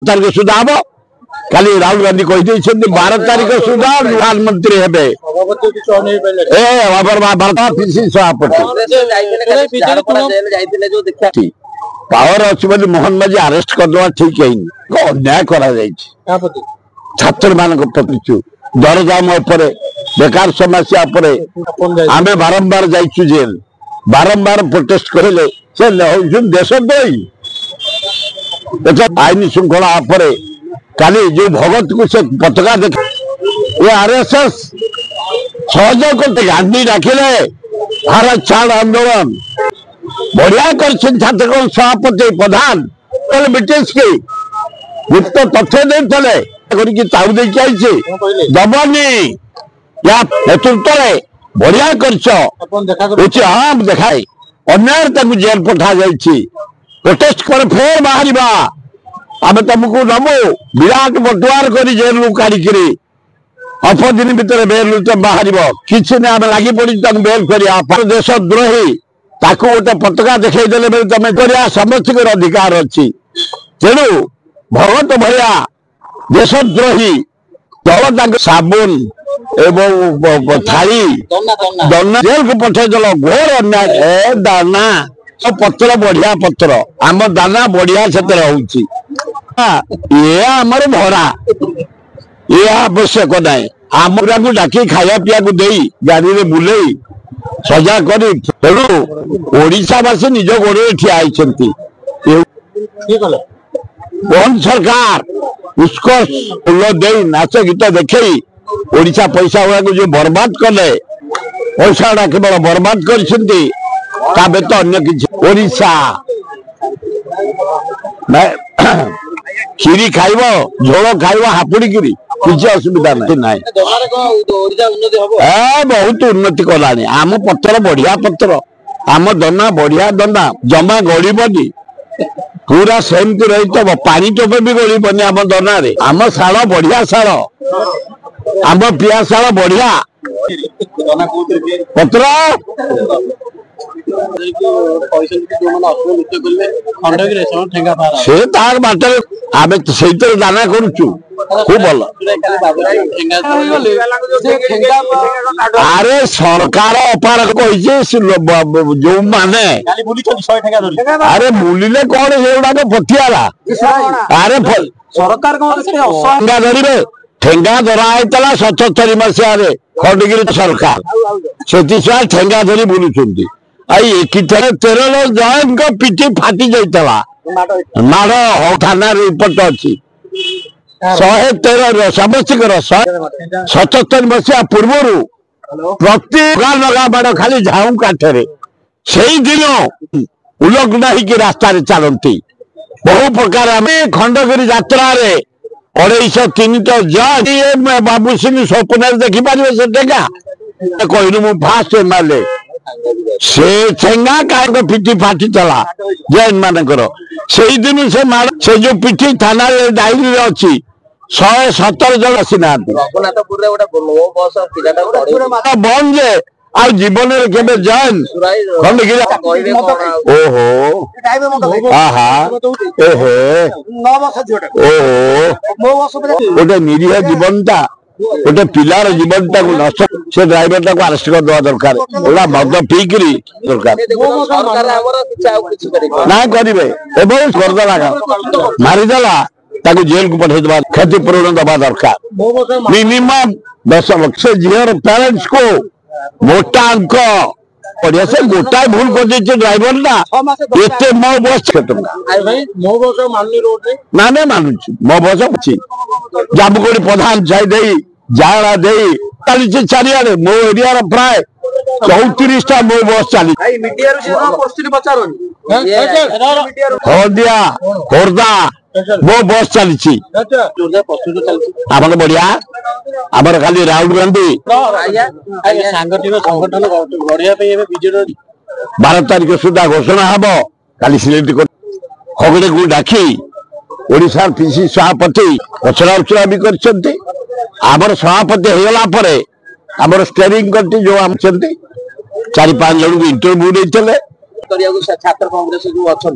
तारीख सुधा हम खाली राहुल गांधी कही 12 तारीख सुधा प्रधानमंत्री हेबे पावर अच्छी मोहन माझी अरेस्ट करदे ठीक है अन्याय कर छात्र मान प्रति दरदाम बेकार समस्या आम बारंबार जाइचु जेल बारंबार प्रोटेस्ट करेले से देशद्रोही आईन श्रृंखला काली जो भगत को से पताका देख ये आरएसएस सहयोग करते गांधी डाकिले भारत छाड़ आंदोलन बढ़िया कर छात्र सभापति प्रधान ब्रिटिश की गुप्त तथ्य देते ताऊ देखी दबनी या नेतृत्व बढ़िया कर हाँ देखाए अन्याय जेल पठा जाइए प्रोटेस्ट कर फेर बाहर आम तुमको नमु विराट बटुआर कर जेल काढ़ी अल्प दिन भितर बेल बाहर किसी ना आम लगी पड़ी बेल कर देशद्रोही ताकू गोटे पताका देखईदे बेले तुम कर समस्त अधिकार अच्छी तेणु भगत भैया देशद्रोही दल साबुन एवं थाली दना जेल को पठेदेल घोर अन्याय दाना पत्र बढ़िया पत्र आम दाना बढ़िया से ये आमर भरा ये आवश्यक ना आम को डाकी खाया पीया को दे गाड़ी में बुले सजा कर ओडावासी निज गोड़े ठिया मोहन सरकार उत्कर्ष फूल दे नाच गीत देखे ओडिशा पैसा गुड़ा जो बर्बाद कले पैसा गुड़ा केवल बर्बाद कर तो अन्य किसी ओडिशा खीरी खाइब झोल खाइब हापुड़ी किसी असुविधा ना बहुत उन्नति कला आम पत्र बढ़िया पत्र आम दना बढ़िया दना जमा गड़बनी पूरा सेमती रही पानी टोपे भी गड़बनी आम दना रे आम शाल बढ़िया शाल आम पिया शाल बढ़िया पत्र से तार बाटे आम से दाना करुचु खूब भल अरे सरकार अपार जो माने अरे बुलिले कौन से पठियाला अरे सरकार धरवे ठेंगा धराई 77 मसीह खंडगिरी सरकार से ठेंगा धरी बुलूं आई 13 जन पिठी फाटी जाता माड़ थाना रिपोर्ट अच्छी 113 समस्त 77 मसीहा पूर्व प्रति लगा बाड़ खाली झाऊ काठरे से दिन उलग्न हो रास्ता चलती बहु प्रकार आम खंडगिरी यात्रा 203 जज बाबू सिंह स्वप्न देखिपारे से टेगा कहलु मु फास्ट एमएलए से ठेंगा का पिठी फाटी चला जैन मानकर से दिन से जो पिठी थाना डायरी अच्छी 117 जन आसीना बंद जे आ जीवन के जैन खंडगिरी ओहो गोटे निरीह जीवनटा गोटे पिलार जीवनटा को नष्ट से ड्राइवर को अरेस्ट कर देवा दरकार ओला मद पीकरी दरकार ना करिवे एबो करदला मारिदेला ताको जेल को पठे देवा क्षतिपूरण देवा दरकार मिनिमम 10 लाख से झीर पेरेंट्स को मोटा अंक बढ़िया से गोटाए भूल कर दीजिए ड्राइवर ना ये मो बस ना नहीं मानु मो बस अच्छी जामुकोड़ी प्रधान जाए जाड़ा दे चली चारिड़े मो एरिया प्राय 34टा मो बस चली हल्दिया खोर्धा मो बस चली बढ़िया आम खाली राहुल गांधी 12 तारीख सुधा घोषणा हम खाली सिलेक्ट हगड़े को डाकी ओडिशा पीसी सभापति पचरा उचरा भी कर सभापति होगला आमर स्टेयरिंग कमिटी जो आम 4-5 जन को इंटरव्यू देते छात्र कांग्रेस जो अच्छा